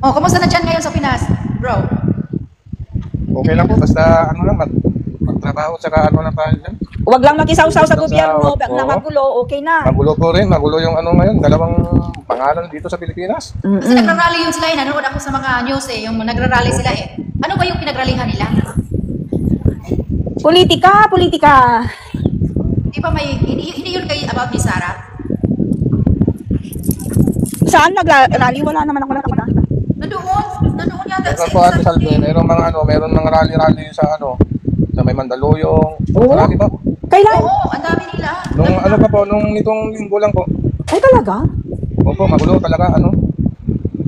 Oh, kumusta na dyan ngayon sa Pinas, bro? Okay lang po, basta ano lang, magtrabaho, tsaka ano lang tayo dyan. Huwag lang makisaw-saw sa gobyerno Oo. na magulo, okay na. Magulo po rin, magulo yung ano ngayon, dalawang pangalan dito sa Pilipinas. Kasi nagrarally yun sila, nanonood ako sa mga news yung nagrarally sila Ano ba yung pinagralihan nila? Politika, politika. Di ba hindi yun kay about ni Sarah? Saan nagrally? Wala naman ako nakita. Nandoon yata. Meron po Ate Salve, meron mga rally-rally sa sa may Mandaluyong. Oo. Marami pa. Kailan? Oo, ang dami nila. Nung ano pa po, nung nitong linggo lang po. Ay talaga? Opo, magulo talaga,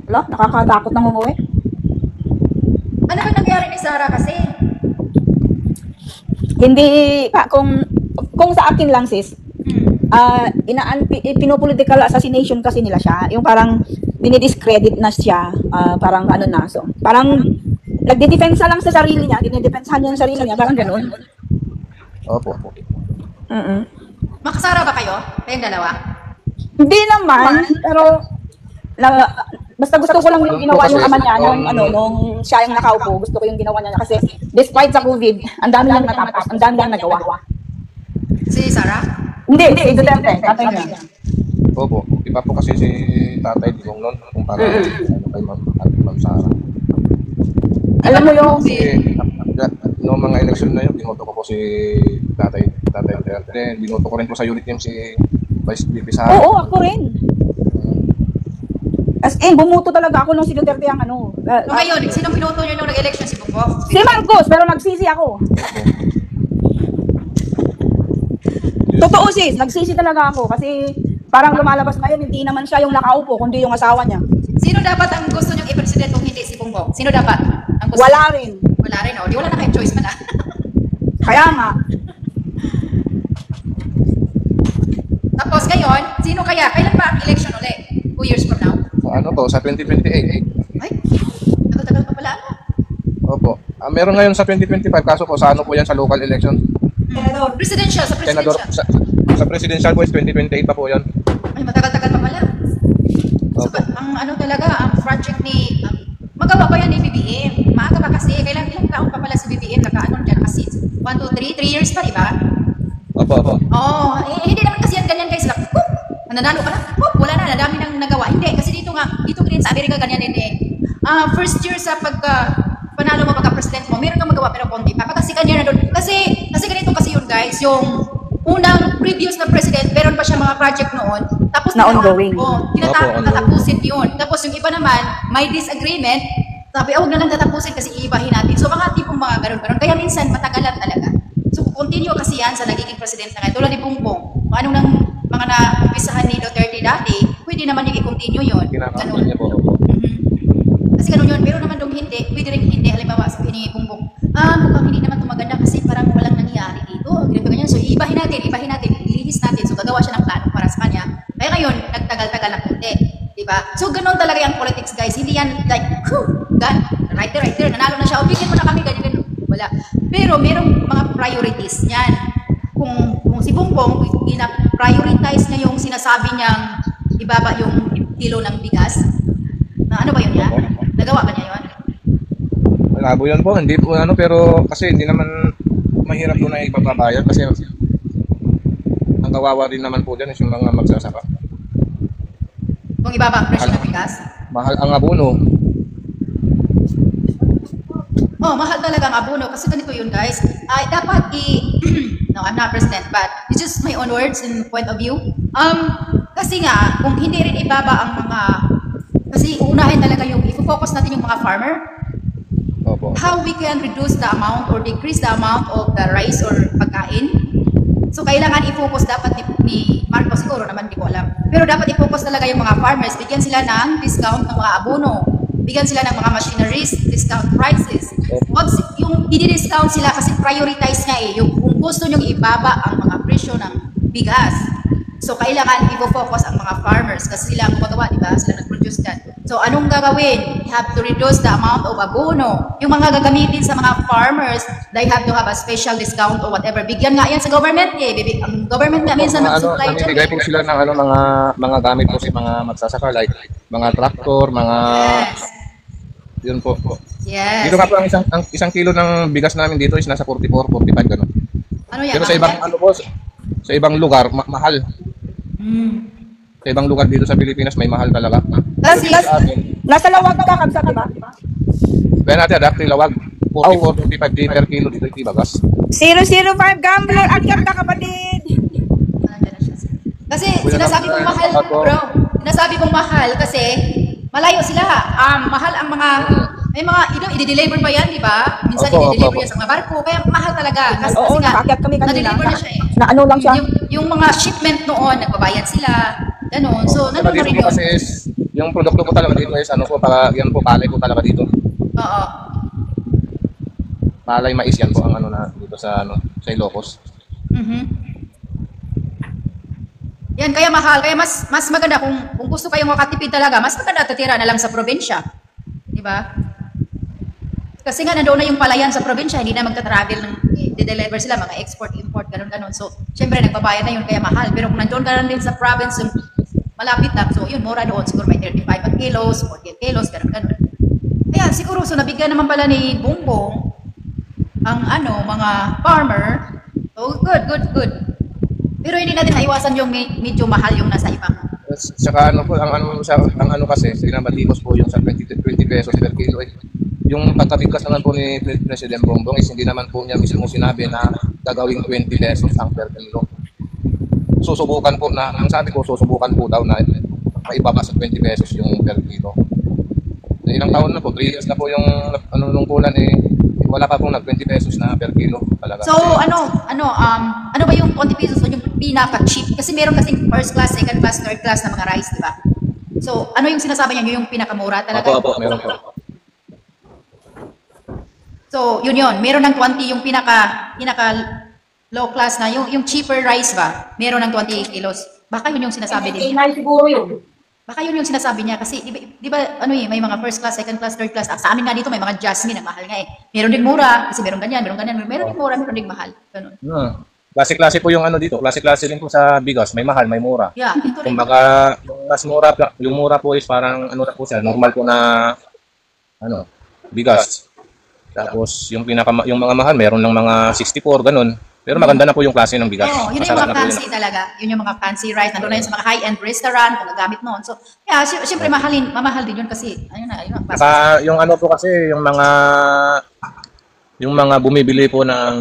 Wala, nakakatakot nang umuwi. Ano ba nangyari ni Sarah kasi? Hindi, kung sa akin lang sis, pinopolitical assassination kasi nila siya. Yung parang dinidiscredit na siya, parang ano na. So, parang nagdidefensa lang sa sarili niya, dinidefensahan niya ang sarili niya, parang ganun. Opo. Makasara ba kayo? Kayong dalawa? Hindi naman, pero basta gusto ko lang yung ginawa yung ama niya nung siya yung nakaupo, gusto ko yung ginawa niya kasi despite sa COVID, ang dami lang natapos, ang dami lang nagawa. Si Sarah? Hindi, si Duterte, tatay niya. Opo, iba po kasi si Tatay Digong noon kung para kay Ma'am Sara. Alam mo yung noong mga eleksyon na yun, binoto ko po si Tatay Duterte. Binoto ko rin po sa unit team si Vice VP Sara. Oo, ako rin. As in, bumuto talaga ako nung si Duterte ang So ngayon, sinong pinuto nyo nung nag-election? Si Bongbong? Si Marcos, pero nagsisi ako. Totoo sis, nagsisi talaga ako kasi parang lumalabas ngayon, hindi naman siya yung nakaupo, kundi yung asawa niya. Sino dapat ang gusto nyo i-president kung hindi si Bongbong? Sino dapat? Ang gusto Wala rin. Wala rin, Di wala na kayong choice man Kaya nga. Tapos ngayon, sino kaya? Kailan ba ang election ulit? 2 years from now? Sa 2028. Ay, tagal-tagal pa pala. Opo. Meron ngayon sa 2025, kaso po sa po yan sa local election. Presidential, sa Senador, presidential. sa presidential po is 2028 pa po yan. Ay, matagal-tagal pa pala. So, Opo. ang talaga, ang project ni, magawa ba yan ni BBM? Maaga pa kasi, ilang taon pa pala si BBM, dyan kasi, 1, 2, 3 years pa, di ba? Opo. Hindi naman kasi yan ganyan guys, nananalo ka na, wala na, nadami nang nagawa. Hindi, kasi dito din sa Amerika, ganyan din first year sa panalo mo pagka-president mo, meron kang magawa pero konti pa. Kasi kanya na doon, kasi ganito kasi yun guys, yung unang previous na president, meron pa siya mga project noon, tapos na ongoing. Tatapusin yun. Tapos yung iba naman, may disagreement, sabi, huwag na lang tatapusin kasi iibahin natin. So mga tipong mga ganun-ganun. Kaya minsan, matagalan talaga. So continue kasi yan sa nagiging president na ngayon. Tulad ni Bongbong, kung anong nang mga na-umpisahan ni Duterte dati, pwede naman yung i-continue yun. Kinakaroon niya po. Kasi ganun yun. Pero naman doon hindi, pwede rin hindi. Halimbawa, sabi ni Bongbong, mukhang hindi naman tumaganda kasi parang walang nangyari dito. Ganyan. So iibahin natin, ilihis natin. So gagawa siya ng plano para sa kanya. Kaya ngayon, nagtagal-tagal na kunti. Diba? So ganun talaga yung politics guys. Hindi yan like, right there, nanalo na siya. O bigyan mo na kami, ganyan. Wala. Pero merong mga priorities niyan. Kung si Bongbong, prioritize niya yung sinasabi niyang ibaba yung kilo ng bigas. Ano ba yun niya? Nagawa ba niya yun? Malabo yun po, hindi po pero kasi hindi naman mahirap po na ipapabayad kasi ang kawawa rin naman po dyan is yung mga magsasaka. Kung ibaba ang presyo ng bigas? Mahal ang abono. Mahal talaga ang abono kasi ganito yun guys. Dapat no, I'm not president but it's just my own words and point of view. Kasi nga, kung hindi rin ibaba ang mga, kasi unahin talaga yung, i-focus natin yung mga farmer. Opo. How we can reduce the amount or decrease the amount of the rice or pagkain. So kailangan i-focus dapat ni Marcos, siguro naman, di ko alam. Pero dapat i-focus talaga yung mga farmers, bigyan sila ng discount ng mga abono. Bigyan sila ng mga machineries, discount prices. Wag yung i-discount sila kasi prioritize nga yung kung gusto nyong ibaba ang mga presyo ng bigas. So kailangan i-focus ang mga farmers kasi sila ang gumagawa, di ba? Sila nag-produce yan. So anong gagawin? You have to reduce the amount of abono. Yung mga gagamitin sa mga farmers, they have to have a special discount or whatever. Bigyan nga yan sa government eh. Ang government nga minsan mag-supply dyan. Namimigay po sila ng mga gamit po sa mga magsasaka like mga traktor, mga Yun po. Yes. Dito nga po ang isang kilo ng bigas namin dito is nasa 44, 45 ganun. Ano yan? Pero sa ibang ano po, sa ibang lugar mahal. Sa ibang lugar dito sa Pilipinas may mahal talaga. Kasi, Sa amin, Nasa lawag ka, Kabsa, di ba? kaya natin adapt lawag 44, 45 di per kilo dito yung bagas. 005 Gambler, akyat ka, kapatid! Nandiyan na siya. Kasi sinasabi kong mahal, bro. Sinasabi kong mahal kasi malayo sila. Mahal ang mga, may mga, i-deliver pa yan, di ba? Minsan Opo, i-deliver opo. yan sa mga barko. Kaya mahal talaga. Kasi, Oo, kasi nga, nakakyat kami kanina. na-deliver na siya eh. Na ano lang siya. Yung mga shipment noon, nagbabayad sila. Ganon. So, Saka nandun na dito rin po yun. kasi is, yung produkto po talaga dito is ano po, para yan po palay po talaga dito. Oo. Palay mais yan po ang ano na dito sa ano sa Ilocos. Yan, kaya mahal. Kaya mas maganda kung gusto kayong makatipid talaga, mas maganda tatira na lang sa probinsya. Di ba? Kasi nga nandoon na yung palayan sa probinsya, hindi na magta-travel ng i-deliver sila, mga export-import, ganun-ganun. So, syempre, nagbabayad na yun, kaya mahal. Pero kung nandoon ka lang din sa province, yung malapit lang, so yun, mura doon. Siguro may 35 kilos, 40 kilos, ganun-ganun. Kaya siguro, so nabigyan naman pala ni Bongbong ang mga farmer. So, good. Pero hindi natin naiwasan yung medyo mahal yung nasa ibang. Saka ano po ang ano kasi pinabatikos po yung sa 20 pesos per kilo eh. Yung pagkabigkas naman po ni President Bongbong is hindi naman po niya mismo sinabi na gagawing 20 pesos ang per kilo. Susubukan po na, ang sabi ko susubukan po daw na maibaba sa 20 pesos yung per kilo. Ilang taon na po, 3 years na po yung nung kulan eh, wala pa pong nag 20 pesos na per kilo talaga. So, ano ba yung 20 pesos o yung pinaka-cheap? Kasi meron kasing first class, second class, third class na mga rice, di ba? So, ano yung sinasabi niya? Yung pinakamura talaga? Opo, meron po. So, yun. Meron ng 20 yung pinaka low class na, yung cheaper rice ba? Meron ng 20 kilos. Baka yun yung sinasabi din niya. siguro yun. Baka yun yung sinasabi niya kasi di ba may mga first class, second class, third class. Sa amin nga dito may mga jasmine na mahal nga eh. Meron din mura kasi meron ganyan. Meron din mura, meron din mahal. Ganun. Klase-klase po yung ano dito. Klase-klase din po sa bigas. May mahal, may mura. Yeah, ito rin. Kumbaga, yung mura po is parang ano na po siya, normal po na bigas. Tapos yung yung mga mahal, meron ng mga 64 ganun. Pero maganda na po yung klase ng bigas. Oh, yun yung Masarap mga na po fancy talaga. Yun yung mga fancy rice. Nandun na yun sa mga high-end restaurant kung gagamit noon. So, yeah, syempre mamahal din yun kasi ayun na. Saka yung ano po kasi, yung mga bumibili po ng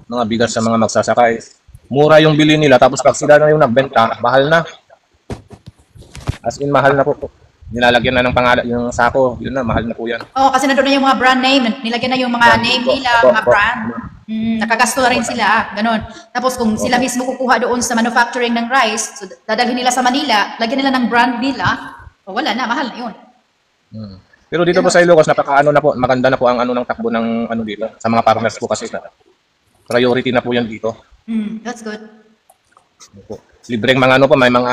mga bigas sa mga magsasakay. Mura yung bili nila, tapos pag sila na yung nagbenta, mahal na. As in, mahal na po. Nilalagyan na ng pangalan, yung sako, yun na, mahal na po yan. Oh, kasi nandun na yung mga brand name. Nilagyan na yung mga name nila, mga brand. Nakagasto na rin sila, ganun. Tapos kung sila mismo kukuha doon sa manufacturing ng rice, so dadalhin nila sa Manila, lagyan nila ng brand nila, o wala na, mahal na yun. Pero dito po sa Ilocos, maganda na po ang ng takbo ng dito, sa mga farmers po kasi priority na po yan dito. That's good. Libreng mga may mga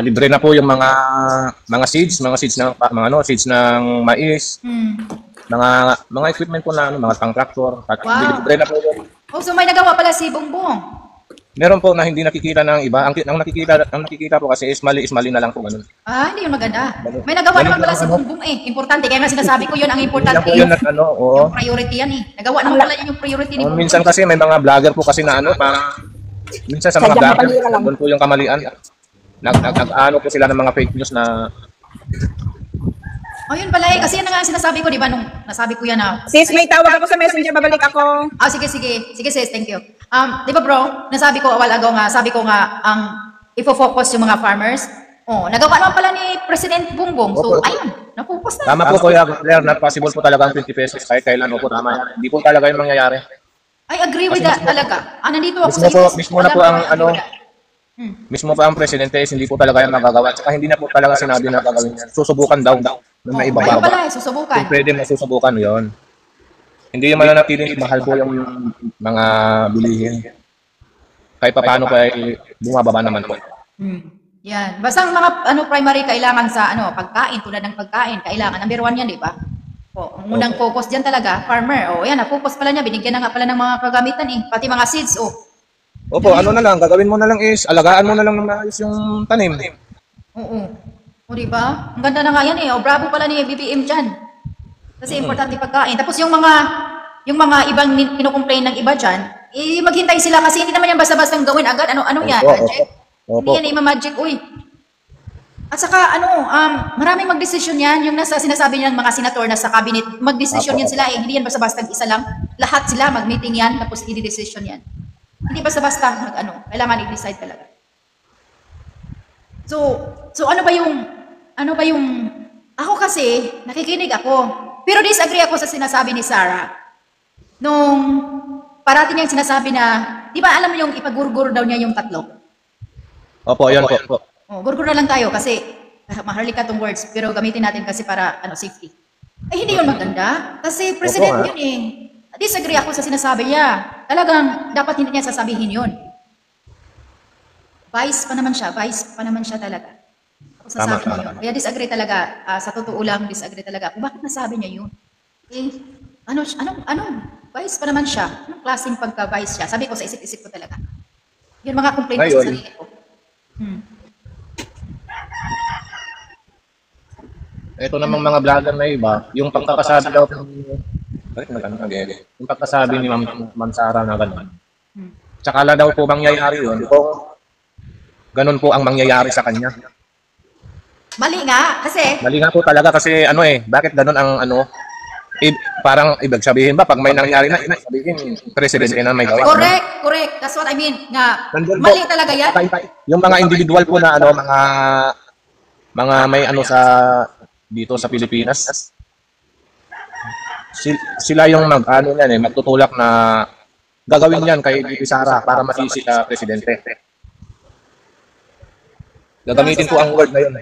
libre na po yung mga seeds ng seeds ng mais. Mga equipment po na mga pang-tractor. Wow. Libre na po yun. Oh, so may nagawa pala si Bongbong. Meron po na hindi nakikita ng iba. Ang nakikita po kasi is mali na lang po ganun. Hindi yun maganda. May nagawa naman pala si Bongbong eh. Importante. Kaya nga sinasabi ko yun, ang importante. Yun oo. Yung priority yan eh. Nagawa naman pala yun yung priority ni Bongbong. Minsan kasi may mga vlogger po kasi na parang minsan sa mga Sadyang vlogger, mapalira lang. doon po yung kamalian. Nag-ano po sila ng mga fake news na Yun pala eh. Kasi yan nga ang sinasabi ko, di ba? Nung nasabi ko yan Sis, may tawag ako sa messenger, babalik ako. Sige sis, thank you. Di ba bro, nasabi ko a while ago nga, sabi ko nga, ang ifo-focus yung mga farmers. Nagawa naman pala ni President Bongbong. So, ayun, na-focus na. tama po Kuya Claire, na possible po talaga ang 20 pesos kahit kailan po tama yan. Hindi po talaga yung mangyayari. I agree with that talaga. Nandito ako Mismo na po ang mismo pa ang presidente is hindi po talaga yan magagawa. Tsaka hindi na po talaga sinabi na gagawin yan. Susubukan daw na may Ayun ibababa. pala, susubukan. Kung pwede masusubukan yon. Hindi yung mananatiling mahal po yung mga bilihin. Kahit pa paano pa bumababa naman po. Yan. Basta ang mga primary kailangan sa pagkain, tulad ng pagkain, kailangan. Number 1 yan, di ba? Ang unang focus dyan talaga, farmer. Yan, na-focus pala niya. Binigyan na nga pala ng mga kagamitan eh. Pati mga seeds, Opo, na lang, gagawin mo na lang is, alagaan mo na lang ng maayos yung tanim. Oo. O diba? Ang ganda na nga yan eh. O bravo pala ni BBM dyan. Kasi importante pagkain. Tapos yung mga ibang kinukomplain ng iba dyan, eh maghintay sila kasi hindi naman yan basta-bastang gawin agad. Ano yan? Magic? Hindi yan ima-magic, uy. At saka maraming magdesisyon yan. Yung nasa sinasabi niya ng mga senator na sa cabinet, magdesisyon yan sila eh. Hindi yan basta-bastang isa lang. Lahat sila mag-meeting yan, tapos i-decision yan. Hindi basta-basta kailangan i-decide talaga. So ano ba yung ako kasi nakikinig ako. Pero disagree ako sa sinasabi ni Sarah. Nung parating niyang sinasabi na, di ba alam mo yung ipagurgur daw niya yung 3? Opo, yan po. Oh, gurgur na lang tayo kasi maharlika tong words pero gamitin natin kasi para safety. Ay hindi yun maganda kasi president yun eh. Disagree ako sa sinasabi niya. Talagang dapat hindi niya sasabihin yun. Vice pa naman siya talaga. Ako sasabi niya yun. Kaya disagree talaga, sa totoo lang disagree talaga. Kung bakit nasabi niya yun? Eh, vice pa naman siya. Anong klaseng pagka-vice siya? Sabi ko sa isip-isip ko talaga. Yun mga complaint ko sa sarili ko. Ito namang mga vlogger na iba, yung pagkakasabi daw yung pagkasabi ni Ma'am Sarah na gano'n. Tsaka la daw po mangyayari yun kung ganun po ang mangyayari sa kanya. Mali nga, kasi Mali nga po talaga kasi bakit ganun ang parang ibig sabihin ba pag may nangyari na sabihin president na may gawa. correct. That's what I mean. Nga, Nandun mali po, talaga yan. yung mga individual po na mga may sa dito sa Pilipinas. Sila yung magtutulak na gagawin yan kay VP Sara para masisi sa presidente. Gagamitin po ang word na yun.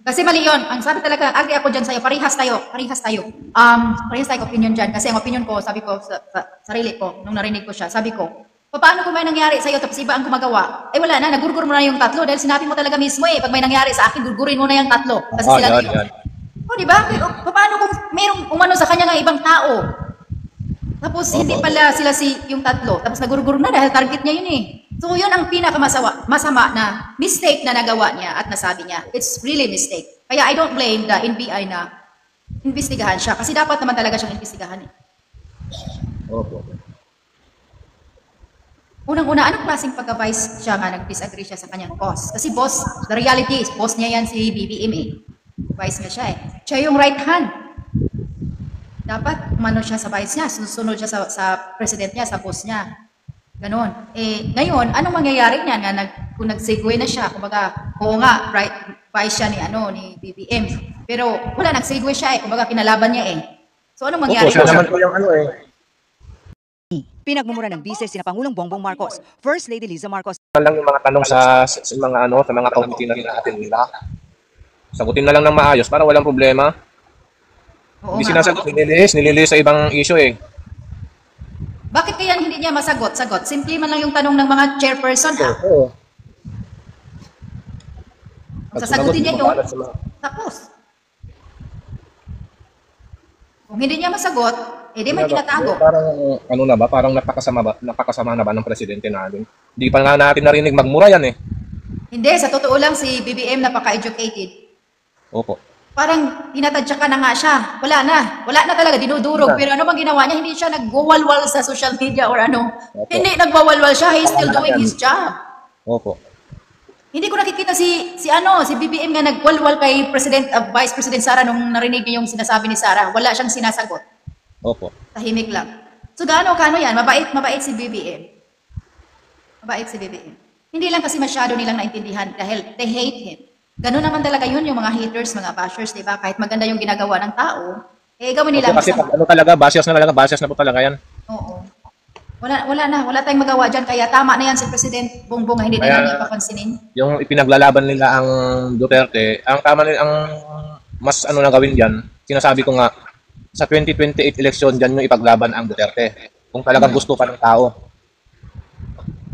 Kasi mali yun. Ang sabi talaga, agree ako dyan sa'yo, parehas tayo. Parehas tayo opinion dyan. Kasi ang opinion ko, sabi ko sa sarili ko, nung narinig ko siya, sabi ko, paano kung may nangyari sa'yo tapos iba ang gumagawa? Eh wala na, nagurgur mo na yung 3 dahil sinabi mo talaga mismo pag may nangyari sa akin, gurgurin mo na yung 3. Kasi sila yun. O diba? Paano kung mayroong umano sa kanya nga ibang tao? Tapos hindi pala sila yung 3. Tapos nagurgur na dahil target niya yun eh. So yun ang masama na mistake na nagawa niya at nasabi niya. It's really mistake. Kaya I don't blame the NBI na investigahan siya. Kasi dapat naman talaga siyang investigahan eh. Opo. Unang-una, anong klaseng pagka-vice siya nga nag-disagree siya sa kanyang boss? Kasi boss, the reality is, boss niya yan si BBM eh. Vice niya siya eh. Siya yung right hand. Dapat umano siya sa vice niya, susunod siya sa president niya, sa boss niya. Ganon. Eh, ngayon, anong mangyayari niya kung nag-segue na siya? Kumbaga, oo nga, right, vice siya ni BBM. Pero wala, nag-segue siya eh. Kumbaga, kinalaban niya eh. So, anong mangyari? Opo, siya naman po yung Pinagmumura ng bises sina Pangulong Bongbong Marcos, First Lady Liza Marcos. lang yung mga tanong sa mga committee na natin nila. Sagutin na lang ng maayos para walang problema. Oo Hindi nga. sinasagot, nililis sa ibang issue eh. Bakit kaya hindi niya masagot? Simple man lang yung tanong ng mga chairperson. Oo. Sasagutin niya yun. Tapos. Kung hindi niya masagot, edi may tinatago. Parang parang napakasama na ba ng presidente natin? Hindi pa nga natin narinig magmura yan eh. Hindi, sa totoo lang si BBM napaka-educated. Opo. Parang tinatadyakan na nga siya. Wala na talaga, dinudurog. Pero ano bang ginawa niya? Hindi siya nagwawalwal sa social media or ano. Opo. Hindi nagwawalwal siya, he's still doing his job. Opo. Hindi ko nakikita si BBM nga nagwalwal kay Vice President Sara nung narinig niya yung sinasabi ni Sara. Wala siyang sinasagot. Opo. Tahimik lang. So kano yan? Mabait si BBM. Mabait si BBM. Hindi lang kasi masyado nilang naintindihan dahil they hate him. Ganun naman talaga yun yung mga haters, mga bashers, di ba? Kahit maganda yung ginagawa ng tao, gawin nila. Opo, kasi talaga, basyas na po talaga yan. Oo. Wala tayong magawa dyan. Kaya tama na yan si President Bongbong, hindi na niya papansinin. Yung ipinaglalaban nila ang Duterte, ang mas na gawin diyan, sinasabi ko nga, sa 2028 election diyan yung ipaglaban ang Duterte. Kung talagang gusto pa ng tao.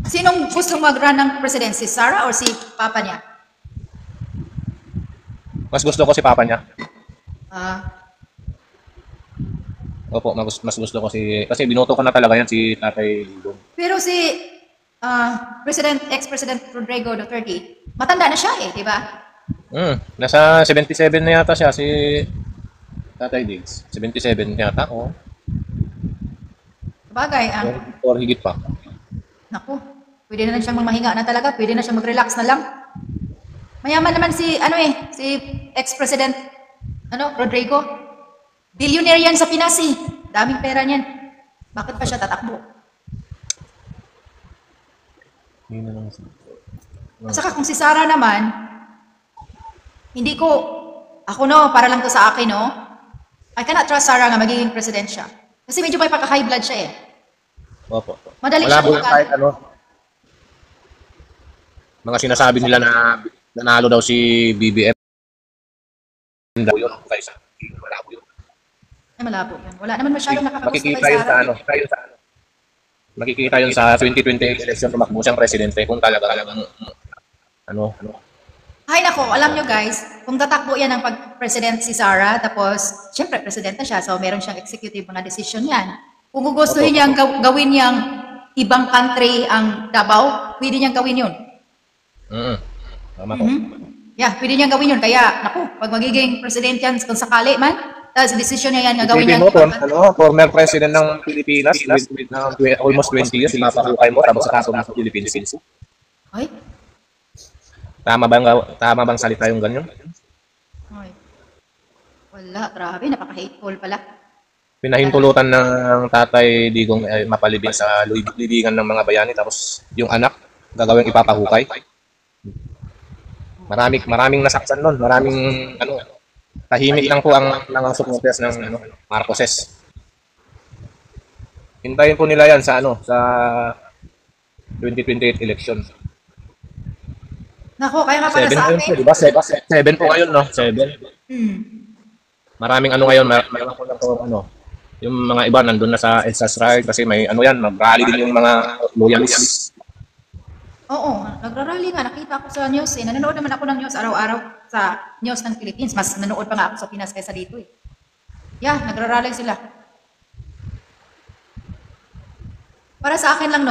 Sinong gusto mag-run ng presidency? Sara or si Papa niya? Mas gusto ko si Papa niya. Opo, mas gusto ko kasi binoto ko na talaga yan si Tatay Digong. Pero si ex-President Rodrigo Duterte, matanda na siya di ba? Nasa 77 na yata siya si Tatay Diggs. 77 yata, oh. Sabagay, Or higit pa. naku, pwede na siyang magmahinga na talaga, pwede na siyang mag-relax na lang. Mayaman naman si, si ex-president, Rodrigo. Billionaire yan sa Pinas eh. Daming pera niyan. Bakit pa siya tatakbo? Yun na lang siya. At saka kung si Sara naman, hindi ko, para lang to sa akin, I cannot trust Sara nga magiging president siya. Kasi medyo may pagka-high blood siya eh. Opo. Madali Wala siya po kahit mga sinasabi nila na nanalo daw si BBM. Daw yun. Kaysa. Wala po yun. Ay, malabo yan. Wala naman masyadong nakakagusto Makikita kay yun Sara. Makikita yun sa 2028 election tumakbo siyang presidente kung talagang Ay nako, alam nyo guys, kung tatakbo yan ng pag-president si Sara, tapos, syempre, president na siya, so meron siyang executive mga decision yan. Kung gugustuhin niyang gawin niyang ibang country ang Davao, pwede niyang gawin yun. Tama po. Yeah, pwede niyang gawin yun. Kaya, naku, pag magiging president yan, kung sakali man, tapos decision niya yan, gagawin Isipin niya. mo, former president ng Pilipinas, with almost 20 years, pinapahukay mo, tapos sa kaso ng Philippines. Ay, Tama bang salita yung ganyan? ay. Wala, grabe, napaka-hateful pala. Pinahintulutan ng Tatay Digong mapalibing sa libingan ng mga bayani, tapos yung anak gagawing ipapahukay. Maraming nasaktan nun, tahimik lang po ang mga supporters ng Marcoses. Hintayin po nila yan sa 2028 election. Nako, kaya nga pala 7 sa po, akin. di ba? 7 po ngayon, no? 7. Maraming ngayon, meron po lang po, yung mga iba nandun na sa EDSA strike kasi may mag-rally din yung mga loyalists. Oo, nagrarally nga. Nakita ko sa news eh. Nanonood naman ako ng news araw-araw sa news ng Philippines. Mas nanonood pa nga ako sa Pinas kaysa dito eh. Yeah, nagrarally sila. Para sa akin lang,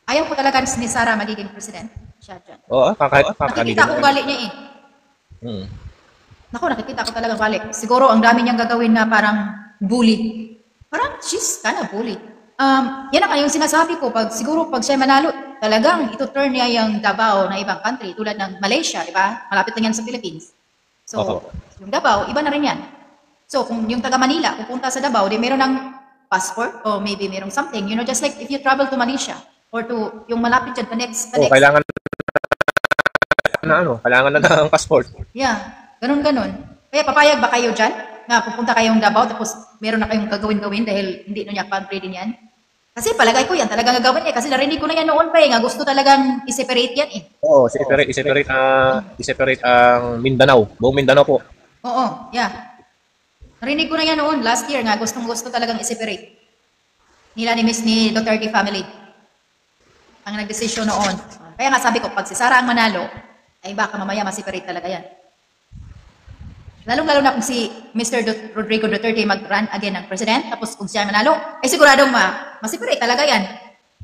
ayaw ko talaga ni Sara magiging president. Siya dyan. Oo, kahit Nakikita ko ugali niya eh. Naku, nakikita ko talaga ugali. Siguro ang dami niyang gagawin na parang bully. Parang she's kinda bully. Yan ang yung sinasabi ko, siguro pag siya manalo, talagang ito-turn niya yung Davao na ibang country, tulad ng Malaysia, di ba? Malapit lang yan sa Philippines. So, yung Davao, iba na rin yan. So, kung yung taga Manila, pupunta sa Davao, di meron ng passport, or maybe merong something, just like if you travel to Malaysia, or to yung malapit dyan, next. Kailangan na ng passport. Yeah, ganun. Kaya papayag ba kayo dyan? Na pupunta kayong Davao, tapos meron na kayong gagawin dahil hindi niya country din yan? Kasi palagay ko yan talagang gagawin niya. Kasi narinig ko na yan noon pa nga gusto talagang i-separate yan eh. Oo, i-separate ang Mindanao. Buong Mindanao po. Oo, yeah. Narinig ko na yan noon, last year nga, gustong-gusto talagang i-separate. Nila ni Duterte family. Ang nagdesisyon noon. Kaya nga sabi ko, pag si Sara ang manalo, ay baka mamaya ma-separate talaga yan. Lalong-lalo na kung si Mr. Rodrigo Duterte mag-run again ng president, tapos kung siya manalo, ay siguradong ma-separate talaga yan.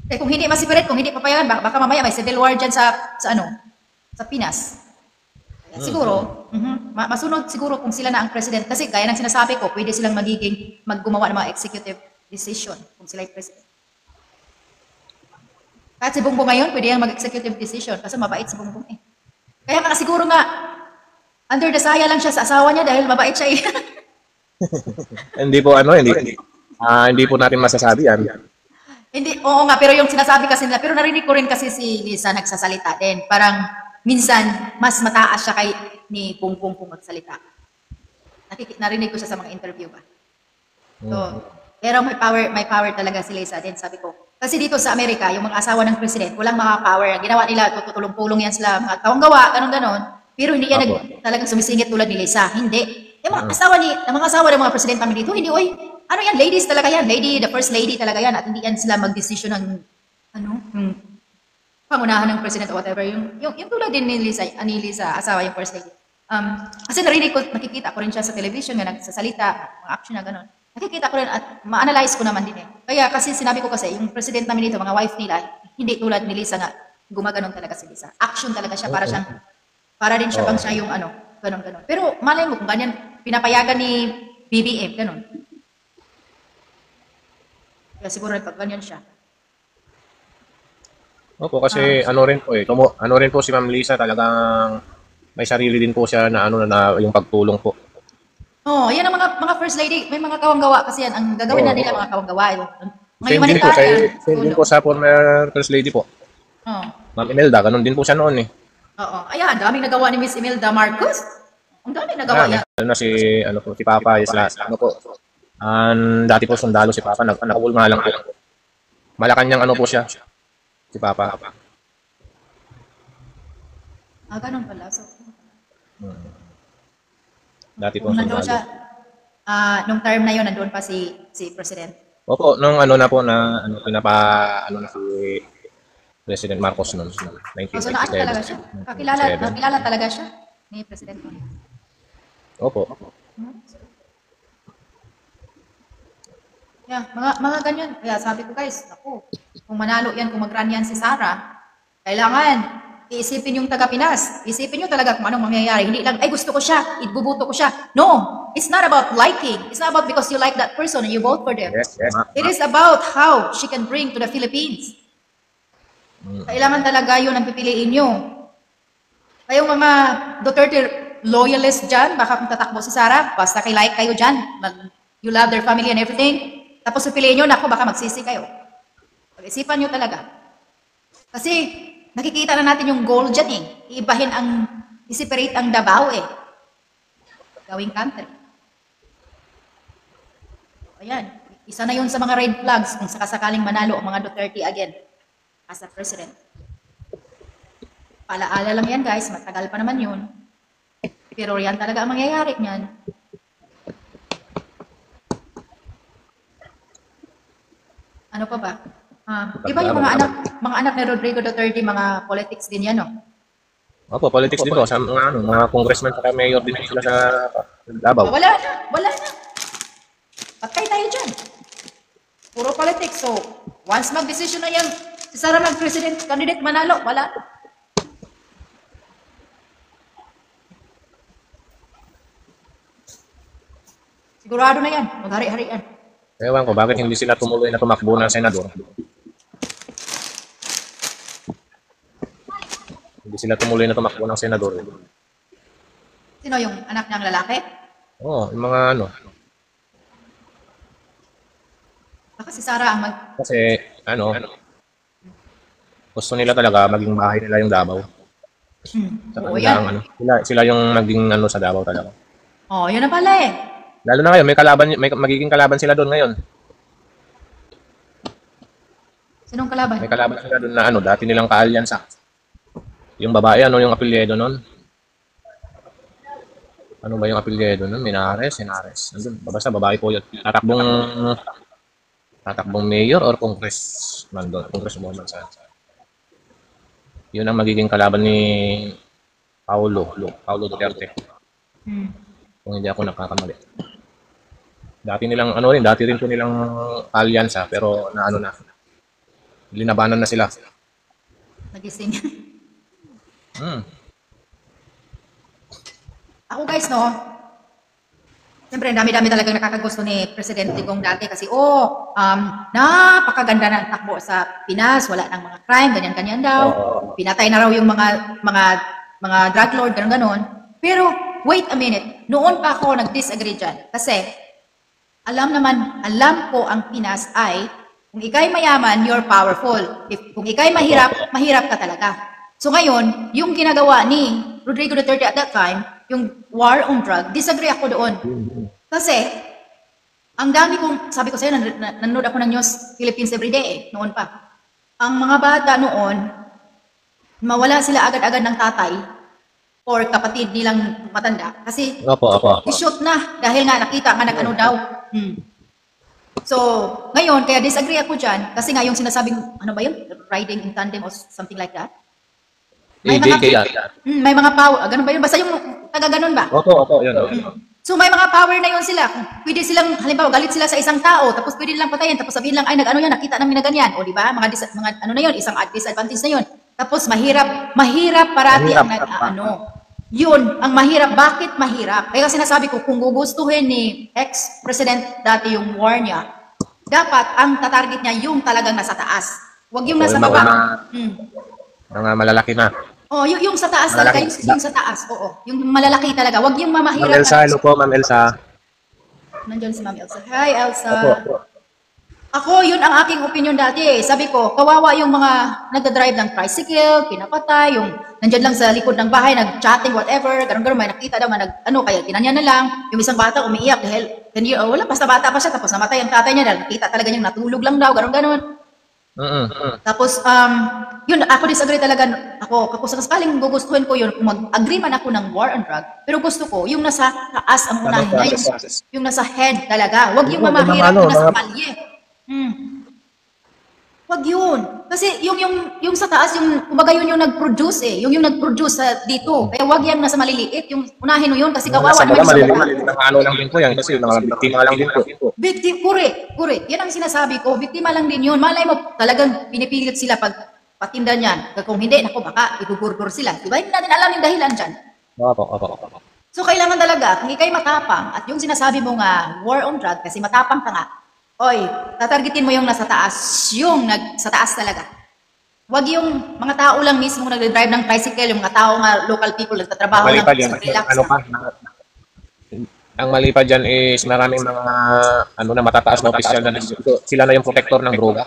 Eh kung hindi ma-separate, kung hindi papayagan, baka mamaya may civil war dyan sa Pinas. Kaya siguro, masunod siguro kung sila na ang president. Kasi gaya ng sinasabi ko, pwede silang maggumawa ng mga executive decision kung sila yung president. Kahit si Bongbong ngayon, pwede yan mag-executive decision kasi mabait si Bongbong eh. Kaya nga siguro nga, under the saya lang siya sa asawa niya dahil mabait siya eh. Hindi po hindi po natin masasabi yan. Hindi, oo nga, pero yung sinasabi kasi nila, pero narinig ko rin kasi si Lisa nagsasalita din. Parang minsan, mas mataas siya kay ni Bongbong kung magsalita. Narinig ko siya sa mga interview ba. So, pero may power talaga si Lisa din, sabi ko. Kasi dito sa Amerika, yung mga asawa ng president, walang mga power. Ang ginawa nila, tutulong-pulong yan sila, mga kawang-gawa, ganon-ganon. Pero hindi yan talagang sumisingit tulad ni Lisa. Hindi. Yung mga asawa ng mga presidente kami dito, hindi, ladies talaga yan. The first lady talaga yan. At hindi yan sila mag-decision ng, pangunahan ng president o whatever. Yung tulad din ni Lisa, asawa yung first lady. Kasi nakikita ko rin siya sa television nga nagsasalita, mga action na gano'n. Nakikita ko rin at ma-analyze ko naman din eh. Kaya kasi sinabi ko kasi, yung president namin dito, mga wife nila, hindi tulad ni Lisa nga, gumaganon talaga si Lisa. Action talaga siya, para siyang Para din siya Oo. bang siya yung ano, ganon. Pero malay mo kung ganyan, pinapayagan ni BBM, ganon. Kaya siguro pag ganyan siya. Opo, kasi ano rin po ano rin po si Ma'am Lisa talagang may sarili din po siya na ano na yung pagtulong po. Oh, yan ang mga first lady, may mga kawang-gawa kasi yan, ang gagawin na Oo. nila mga kawang-gawa. Mga Same din po, humanitarian. same din po sa former First Lady po. Oh. Ma'am Imelda, ganun din po siya noon eh. Oo. Ayan, daming nagawa ni Miss Imelda Marcos. Ang daming nagawa niya. Lalo na si Papa, ano po. Dati po sundalo si Papa, nakawulma lang po. Malacanang ano po siya, si Papa. Ah, ganun pala. So, Dati po kung nandun siya, sundalo. nung term na yun, nandun pa si President. Opo, nung ano na po na ano na si President Marcos noon, Oh, so naano talaga siya? 1997. Kakilala talaga siya ni President. Opo. Yeah, mga ganyan. Kaya sabi ko guys, ako, kung manalo yan, kung mag-run yan si Sara, kailangan iisipin yung taga-Pinas. Isipin nyo talaga kung anong mangyayari. Hindi lang, ay gusto ko siya, ibubuto ko siya. No, it's not about liking. It's not about because you like that person and you vote for them. Yes. It is about how she can bring to the Philippines. Kailangan talaga yun ang pipiliin nyo. Kayong mga Duterte loyalists dyan, baka kung tatakbo si Sara, basta kay like kayo dyan. You love their family and everything. Tapos pipiliin nyo, naku, baka magsisi kayo. Pag-isipan nyo talaga. Kasi nakikita na natin yung goal dyan eh. I-separate ang Davao eh. Gawing country. Ayan. Isa na yun sa mga red flags kung sakasakaling manalo ang mga Duterte again as a president. Paalaala lang yan guys, matagal pa naman yun. Pero yan talaga ang mangyayari niyan. Ano pa ba? Di ba yung mga anak ni Rodrigo Duterte, mga politics din yan, no? Opo, politics din po sa mga congressman at mayor din sila sa Davao. Wala na. Patay tayo dyan. Puro politics. So, once mag-decision na yan, si Sara mag-president candidate manalo, wala. Sigurado na yan. Maghari-harian. Ewan ko, bakit hindi sila tumuloy na tumakbo ng senador? Hindi sila tumuloy na tumakbo ng senador. Sino yung anak niyang lalaki? Oo, yung mga ano. Baka si Sara ang Kasi, gusto nila talaga maging bahay nila yung Davao. Sa Oo, kanila yan. ang sila yung maging sa Davao talaga. Oh, yun na pala eh. Lalo na ngayon, may magiging kalaban sila doon ngayon. Sinong kalaban? May kalaban sila doon na dati nilang kaalyansa. Yung babae, yung apelyido nun? Ano ba yung apelyido nun? Minares. Nandun, basta babae po yun. Tatakbong mayor or congressman doon. Congresswoman sa. Yun ang magiging kalaban ni Paulo Duterte. Kung hindi ako nakakamali. Dati rin po nilang alyansa pero na linabanan na sila. Nagising. Ako guys, no? Siyempre, dami-dami talagang nakakagusto ni Presidente Digong dati kasi, napakaganda ng takbo sa Pinas, wala nang mga crime, ganyan-ganyan daw. Pinatay na raw yung mga drug lord, ganon-ganon. Pero, wait a minute, noon pa ako nag-disagree dyan. Kasi, alam ko ang Pinas ay, kung ikay mayaman, you're powerful. Kung ikay mahirap ka talaga. So ngayon, yung ginagawa ni Rodrigo Duterte at that time, yung war on drug, disagree ako doon. Kasi, ang dami sabi ko sa'yo, nanonood ako ng News Philippines everyday noon pa. Ang mga bata noon, mawala sila agad-agad ng tatay or kapatid nilang matanda. Kasi, i-shoot na dahil nga nakita nga nag-ano daw. So, ngayon, kaya disagree ako dyan, kasi nga yung sinasabing, ano ba yun? Riding in tandem or something like that. May mga power, ganun ba yun? Basta yung taga-ganon ba? Opo, yun. So may mga power na yun sila. Pwede silang, halimbawa, galit sila sa isang tao, tapos pwede nilang patayin, tapos sabihin lang, ay, nag-ano yan, nakita namin na ganyan. O, di ba? Mga ano na yun, isang disadvantage na yun. Tapos mahirap parati ang Yun, ang mahirap. Bakit mahirap? Kaya sinasabi ko, kung gugustuhin ni ex-president dati yung war niya, dapat ang tatarget niya yung talagang nasa taas. Huwag yung nasa baba. Mga malalaki na. Oh, yung sa taas talaga, yung sa taas. Oo, yung malalaki talaga. Huwag yung Ma'am mamahirap. Elsa, hello po, Ma'am Elsa. Nandiyan si Ma'am Elsa. Hi, Elsa. Opo. Ako, yun ang aking opinion dati eh. Sabi ko, kawawa yung mga nagdadrive ng tricycle, pinapatay, yung nandyan lang sa likod ng bahay, nag-chatting, whatever, ganun-ganun, may nakita daw, kaya kinanya na lang. Yung isang bata umiiyak dahil, wala, basta bata pa siya, tapos namatay ang tatay niya, dahil nakita talaga niyang natulog lang daw, ganun-ganun. Tapos, yun, ako disagree talaga, ako sa sakaling gugustuhin ko yun, kung mag-agree man ako ng war on drug, pero gusto ko, yung nasa taas ang unahin niya, yung nasa head talaga, wag yung mamahirap yung nasa palye. Wag yun. Kasi yung sa taas, kumbaga yun yung nag-produce eh. Yung nag-produce dito. Kaya wag yan nasa maliliit. Yung unahin mo yun kasi kawawa naman yung maliliit na ano lang din po yan kasi mga biktima lang din po. Correct. Yan ang sinasabi ko. Biktima lang din yun. Malay mo talagang pinipilit sila pag patinda niyan. Kung hindi, naku, baka igugurgur sila. Diba? Hindi natin alam yung dahilan dyan. Opo. So kailangan talaga, kung ikay matapang at yung sinasabi mo nga war on drug kasi matapang ka nga, oy, tatargetin mo yung nasa taas, sa taas talaga. Wag yung mga tao lang mismo nagde-drive ng tricycle, yung mga tao nga local people nagtatrabaho lang yan, relax. Ang mali pa dyan is maraming mga na matataas na opisyal na sila na yung protector ng droga.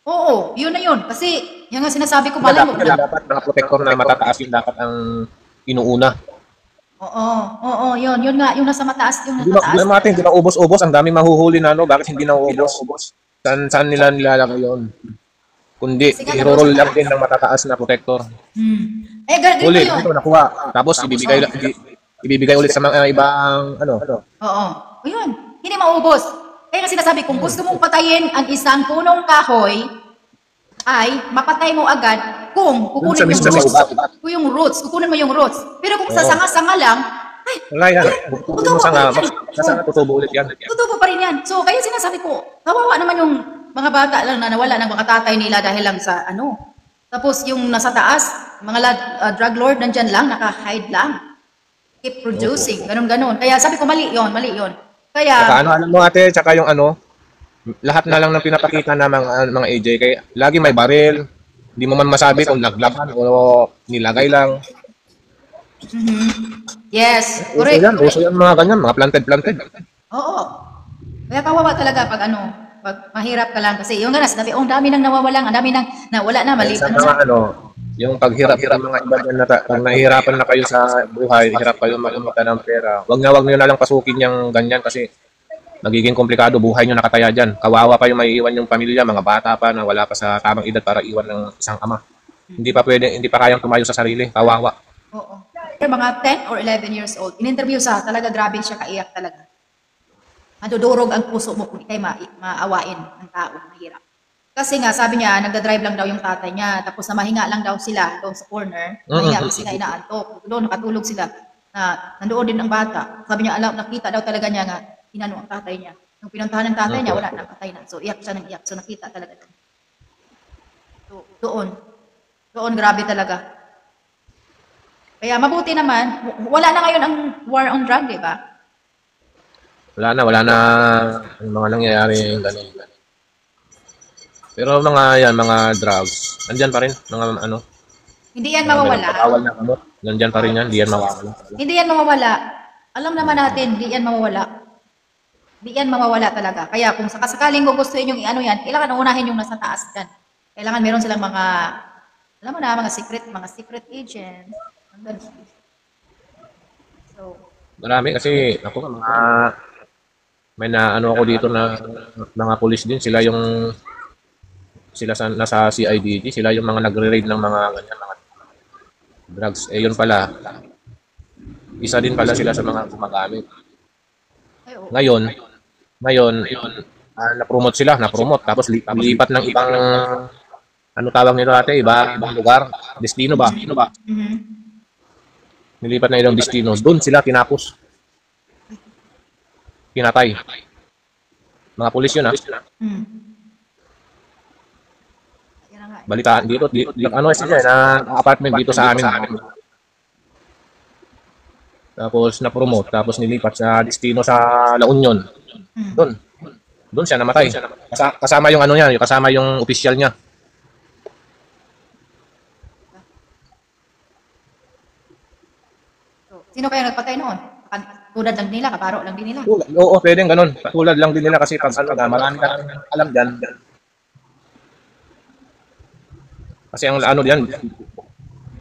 Oo, yun na yun. Kasi yung nga sinasabi ko, malay mo. Dapat mga protector na matataas yung dapat ang inuuna. Oo, yun nga, yung nasa mataas, yung nasa taas. Hindi na ubos-ubos, ang daming mahuhuli na, bakit hindi na ubos? Saan nila nilalagay yun? Kundi, i-roll lang din ng matataas na protector. Ganito Ulit, yun. ito nakuha. Tapos, ibibigay ulit sa mga ibang, Oo, yun, hindi maubos. Kaya nga sinasabi, kung gusto mong patayin ang isang punong kahoy, ay mapatay mo agad kung kukunin yung roots. Kukunin mo yung roots. Pero kung sa sanga-sanga lang, ay, wala yan. Tutubo ulit yan. Tutubo pa rin yan. So, kaya sinasabi ko, kawawa naman yung mga bata lang na nawala ng mga tatay nila dahil lang sa Tapos yung nasa taas, mga drug lord nandyan lang, naka-hide lang. Keep producing, ganun-ganun. Kaya sabi ko, mali yon. Kaya, saka alam mo ate, tsaka yung lahat na lang ng pinapakita na mga AJ, kaya lagi may baril, hindi mo man masabi kung naglaban o nilagay lang. Yes, correct. Uso yan mga ganyan, mga planted. Oo. Kaya kawawa talaga pag pag mahirap ka lang kasi yung ganas, ang dami nang nawawalan, ang dami nang nawala na, mali. Yung paghirap ng mga iba dyan pag nahihirapan na kayo sa buhay, hirap kayo magumita ng pera. Wag nyo na lang pasukin yung ganyan kasi magiging komplikado buhay nyo nakataya dyan. Kawawa pa yung maiiwan yung pamilya, mga bata pa na wala pa sa tamang edad para iwan ng isang ama. Hindi pa kayang tumayo sa sarili. Kawawa. Oo. Mga 10 or 11 years old, in-interview talaga grabe siya kaiyak talaga. Madudurog ang puso mo kung ikay maawain ng tao, mahirap. Kasi nga, sabi niya, nagdadrive lang daw yung tatay niya, tapos namahinga lang daw sila doon sa corner. Mahinga kasi sila inaantok. Doon nakatulog sila. Nandoon din ang bata. Sabi niya, nakita daw talaga niya nga, inano ang tatay niya. Nung pinuntahan ng tatay niya, wala na, patay na. So, iyak siya ng iyak. So, nakita talaga. So, doon, grabe talaga. Kaya mabuti naman, wala na ngayon ang war on drug, di ba? Wala na yung mga nangyayari ganun. Pero mga drugs, nandyan pa rin, Hindi yan mawawala. Bawal na gamot, nandyan pa rin yan, hindi yan mawawala. Hindi yan mawawala. Alam naman natin, hindi yan mawawala. Hindi yan mawawala talaga. Kaya kung sakasakaling gugustuhin yung yan, kailangan unahin yung nasa taas dyan. Kailangan meron silang mga secret agents. So, marami kasi, may ako dito na mga pulis din, sila nasa CIDG, sila yung mga nagre-raid ng mga drugs. Yun pala, isa din pala sila sa mga gumagamit. Ngayon, na-promote, tapos lipat ng ibang, tawag nito ate, ibang lugar, destino ba? Nilipat na ilang destino, doon sila tinapos. Pinatay. Mga pulis yun, Balitaan dito na apartment dito sa amin. Tapos na-promote, tapos nilipat sa destino sa La Union. Doon. Doon siya namatay. Kasama yung ano niya, kasama yung official niya. So, sino kaya nagpatay noon? Tulad lang nila, kaparo lang din nila. Oo, pwedeng ganun. Tulad lang din nila kasi pag marami ka alam dyan. Kasi ang ano diyan,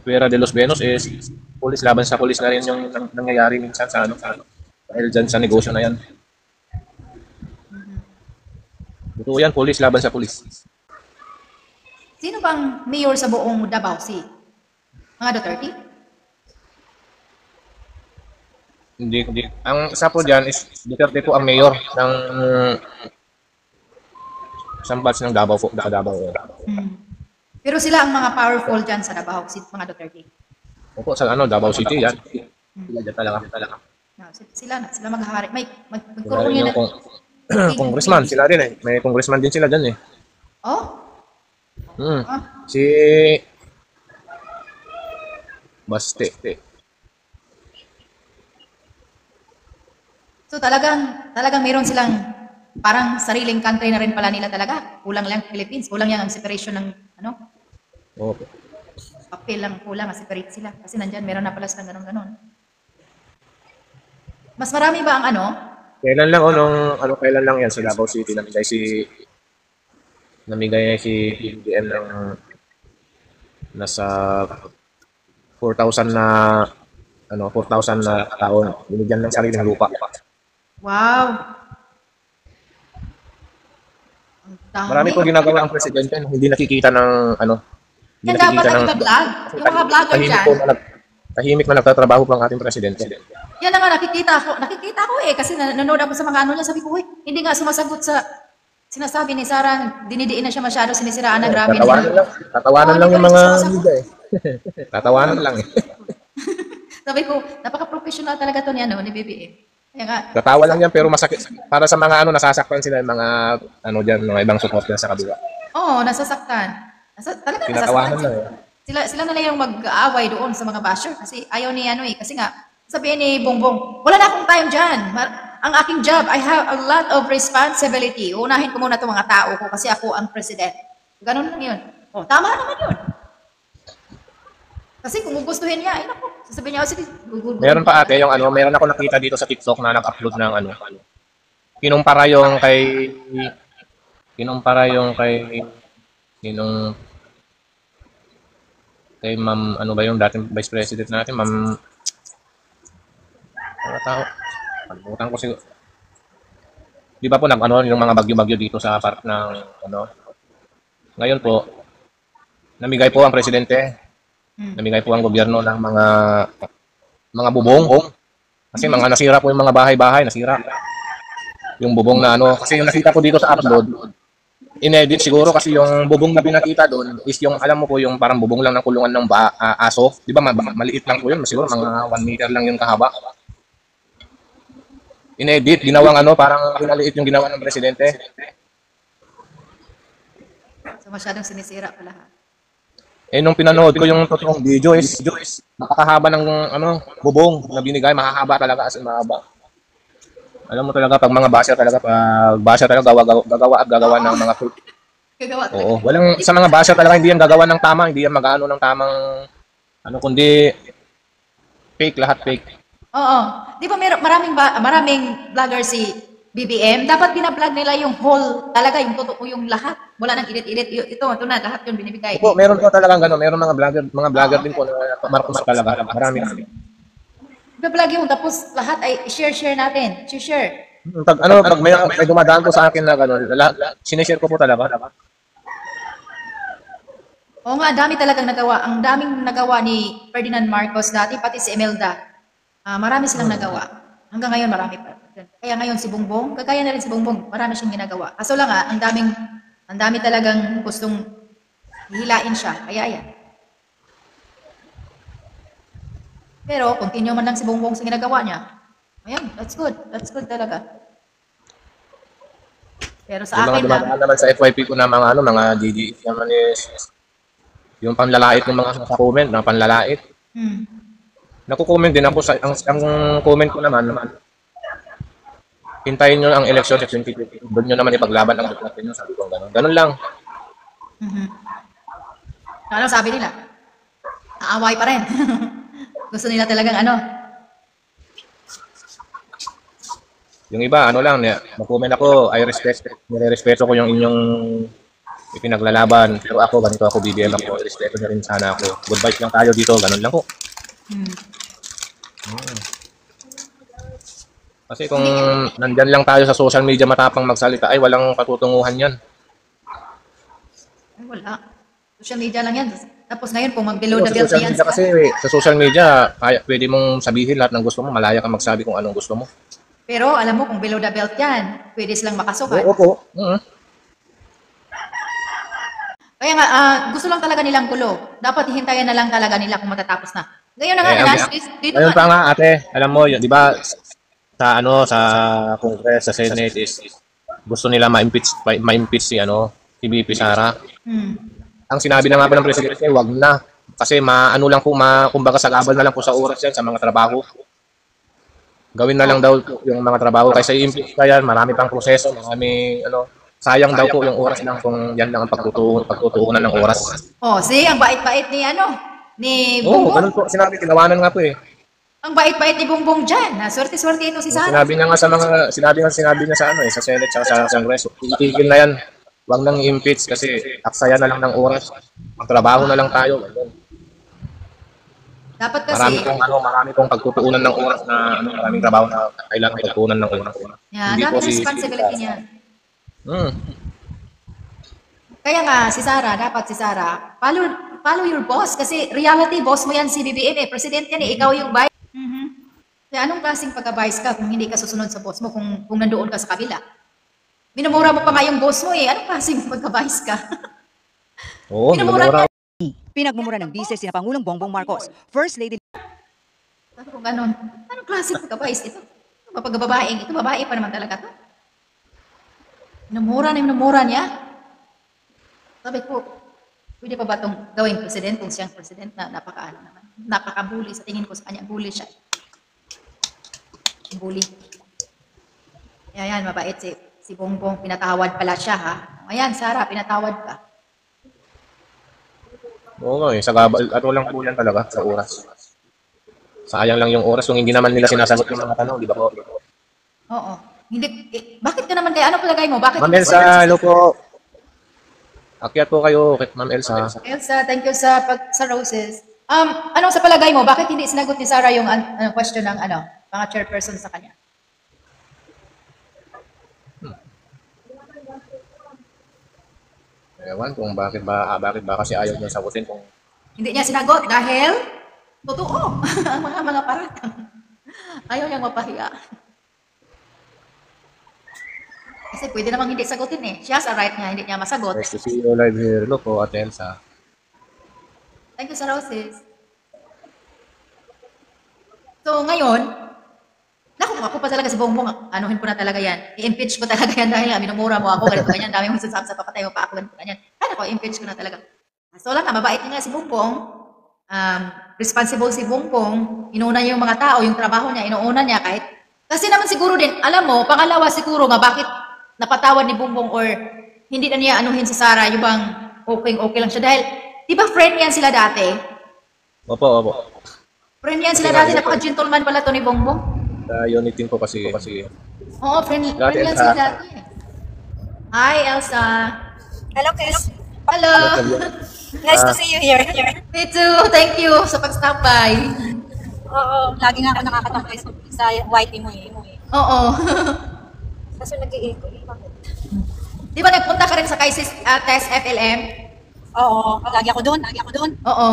Puera de los Venos is pulis laban sa pulis na rin yung nangyayari minsan sa ano, dahil dyan sa negosyo na yan. Totoo yan, pulis laban sa pulis. Sino bang mayor sa buong Davao? Si mga Duterte? Hindi. Ang isa po dyan is Duterte po ang mayor ng isang batch ng Davao po, Davao. Pero sila ang mga powerful dyan sa Davao, si mga Duterte. Opo, sa ano, Davao City yan. Sila dyan talaga. No, sila maghahari. Sila Magkaroon rin yun yung congressman, sila rin eh. May congressman din sila dyan eh. Oh? Si Baste. So talagang meron silang parang sariling country na rin pala nila talaga. Kulang lang Philippines. Kulang yan ang separation ng ano? Opo. Papel lang kulang, separate sila. Kasi nandyan, meron na pala silang ganon-ganon. Mas marami ba ang ano? Kailan lang yan sa Davao City namigay si PBBM ng nasa 4,000 na taon. Binigyan ng sariling lupa. Wow! Ang dami. Marami po ginagawa ang presidente na hindi nakikita ng hindi Yan dapat nakikita ng nag-vlog. Yung mga vlogger dyan. tahimik na nagtatrabaho po ang ating presidente. Yan na nga nakikita ko eh. Kasi nanonood ako sa mga ano niya. Sabi ko, hindi nga sumasagot sa sinasabi ni Sarah. Dinidiin na siya masyado, sinisiraan na grabe. Tatawanan lang yung mga media eh. Tatawanan lang eh. Sabi ko, napaka-professional talaga to ni BBM. Kaya nga, Tatawa lang yan pero masakit. Para sa mga nasasaktan sila yung mga dyan, mga ibang support sa kabila. oo, nasasaktan. Talaga Tinatawanan nasasaktan. lang eh. Sila na lang yung mag-aaway doon sa mga basher kasi ayaw ni kasi nga, sabihin ni Bongbong, wala na akong time dyan. Ang aking job, I have a lot of responsibility. Unahin ko muna itong mga tao ko kasi ako ang president. Ganun lang yun. Oh, tama naman yun. Kasi kung gugustuhin niya, naku, sasabihin niya, sige, gugustuhin. Meron pa ate, meron ako nakita dito sa TikTok na nag-upload ng kinumpara yung kay Ma'am, yung dating Vice President natin, Ma'am, mga tao, palimutan ko siguro. Di ba po yung mga bagyo-bagyo dito sa part ng, ngayon po, namigay po ang presidente, namigay po ang gobyerno ng mga bubong. Kasi mga nasira po yung mga bahay-bahay, nasira. Yung bubong na kasi yung nakita ko dito sa upload, inedit siguro kasi yung bubong na pinakita doon is yung, alam mo po, yung parang bubong lang ng kulungan ng aso. Di ba maliit lang po yun, siguro mga 1 meter lang yung kahaba. Inedit, ginawang parang pinaliit yung ginawa ng presidente. So masyadong sinisira pala ha. Nung pinanood ko yung totoong video is nakakahaba ng bubong na binigay, mahahaba talaga, as in mahaba. Alam mo talaga pag mga basher talaga gagawa ng mga fake. Gagawa talaga. Oo, sa mga basher talaga hindi yan gagawa ng tama, hindi yan mag-ano ng tamang kundi fake, lahat fake. Oo. Di ba maraming vlogger si BBM? Dapat binablog nila yung whole, talaga yung totoo yung lahat. Wala nang edit-edit. Ito na, lahat yung binibigay. Opo, meron po talagang gano'n. Meron mga vlogger din po na Marcos talaga. Marami. Binablog yung tapos lahat ay share natin. Share. Pag may dumadaan po sa akin na gano'n, sinishare ko po talaga. Oo nga, ang dami talagang nagawa. Ang daming nagawa ni Ferdinand Marcos dati, pati si Imelda. Marami silang nagawa. Hanggang ngayon, marami pa. Kaya ngayon si Bongbong, kagaya na rin si Bongbong, marami siyang ginagawa. Kaso lang ang dami talagang gustong hilain siya. Kaya yan. Pero, continue man lang si Bongbong sa ginagawa niya. Ayan, that's good. That's good talaga. Pero sa Yung akin mga lang, dumadaan naman sa FYP ko na mga GG naman is yung panlalait ng mga sa comment, na panlalait. Naku-comment din ako ang comment ko naman, hintayin nyo ang eleksyon sa 2020. Doon nyo naman ipaglaban ang natin nyo. Sabi ko gano'n. Ganun lang. Ano sabi nila? Aaway pa rin. Gusto nila talagang ano. Yung iba, ano lang, mag-comment ako, nire-respeto ko yung inyong ipinaglalaban. Pero ako, ganito ako, BBM ako, respeto nyo rin sana ako. Good vibes lang tayo dito, ganun lang po. Kasi kung nandyan lang tayo sa social media matapang magsalita, ay walang patutunguhan yan. Ay, wala. Social media lang yan. Tapos ngayon, kung mag-below the Sa belt social na yan media kasi, sa social media, kaya, pwede mong sabihin lahat ng gusto mo, malaya kang magsabi kung anong gusto mo. Pero alam mo, kung below the belt yan, pwede silang makasukat. Oo po. Kaya nga, gusto lang talaga nilang gulo. Dapat hihintayin na lang talaga nila kung matatapos na. Ngayon na nga, dito Ngayon pa nga ate, alam mo, di ba, sa Congress, sa Senate is gusto nila ma-impeach si VP Sara. Ang sinabi na nga po ng presidente, wag na. Kasi kumbaga sagabal na lang po sa oras yan sa mga trabaho. Gawin na lang daw yung mga trabaho. Kaysa i-impeach pa yan, marami pang proseso, sayang daw po yung oras lang kung yan lang ang pagtutuunan ng oras. see, ang bait-bait ni Oo, Bongbong. ganun po. Sinabi, tinawanan nga po eh. Ang bait-bait ni Bongbong dyan. Swerte-swerte ito si Sara. Sinabi niya sa sa Senate at sa Congress, itigil na yan. Huwag nang i-impeach kasi aksaya na lang ng oras. Magtrabaho na lang tayo. Dapat kasi, Marami pong pagtutuunan ng oras na maraming trabaho na kailangan pagtuunan ng oras. yan, dami responsibility niya. Kaya nga, dapat si Sara, follow your boss. Kasi reality, boss mo yan si BBM president yan ikaw yung vice. Kaya anong klaseng pagka-vice ka kung hindi ka susunod sa boss mo kung nandoon ka sa kabila? Minumura mo pa nga yung boss mo anong klaseng pagka-vice ka? Oo, Minumura ka. Pinagmumura ng Vice sina Pangulong Bongbong Marcos, First Lady Sabi ko ganon, anong klaseng pagka-vice ito? Ito babae pa naman talaga to. Minumura niya. Sabi ko, pwede pa ba itong gawing president kung siyang president na napaka-bully sa tingin ko sa kanya. Bully siya. Bully. Ayan, mabait si Bongbong. Pinatawad pala siya, ha? Ayan, Sara, pinatawad ka. Oo, sagabal. Lang po yan talaga sa oras. Sayang lang yung oras kung hindi naman nila sinasagot yung mga tanong, di ba po? Oo. Bakit ka naman kaya? Ano palagay mo? Bakit? Ma'am Elsa, hello po. Akyat po kayo, Ma'am Elsa. Elsa, thank you sa roses. Anong sa palagay mo? Bakit hindi sinagot ni Sara yung question ng mga chairperson sa kanya? Ewan kung bakit ba kasi ayaw niya sagutin kung Hindi niya sinagot dahil totoo ang mga paratang. Ayaw niyang mapahiya. Kasi pwede namang hindi sagutin Siya sa right niya, hindi niya masagot. nice to see you live here. Hello po, Ate Elsa. Thank you sa roses. So ngayon, ako pa talaga si Bongbong, anuhin ko na talaga yan. I-impeach ko talaga yan dahil minumura mo ako, ganito ganyan, dami mong sasab sa papatay mo pa ako, ganito ganyan. Kaya ako, i-impeach ko na talaga. So lang mabait nga si Bongbong. Responsible si Bongbong. Inuuna niya yung mga tao, yung trabaho niya, inuuna niya kahit. Kasi naman siguro din, alam mo, pangalawa siguro nga bakit napatawad ni Bongbong or hindi na niya anuhin si Sara, yung bang okay lang siya. Dahil, di ba friend yan sila dati? Opo. Friend yan sila dati, napaka-gentleman pala to ni Bongbong. Unitin ko kasi. Oo, friend Dati, yan sila dati. Hi, Elsa. Hello, Chris. Hello. Nice to see you here. Me too. Thank you sa pag-stop by. Oo, lagi nga ako nakakatambay sa YT mo Oo. Kaso nag-i-echo. Di ba nagpunta ka rin sa Kaisis Test FLM? Oo, lagi ako doon. Oo.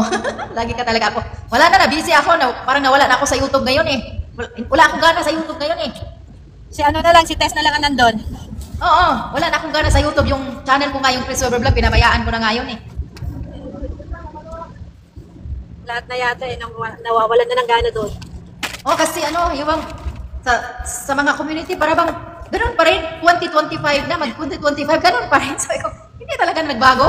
Lagi ka talaga ako. Wala na, busy ako. Parang nawala na ako sa YouTube ngayon Wala akong gana sa YouTube ngayon Si Tess na lang ang nandun. Oo. Wala na akong gana sa YouTube. Yung channel ko nga, yung Chris Silver Vlog, pinabayaan ko na ngayon Lahat na yata nawawalan na ng gana doon. Oo, kasi yung sa mga community, para bang ganun pa rin. 2025 na, mag-2025, ganun pa rin. Sabi ko, hindi talaga nagbago.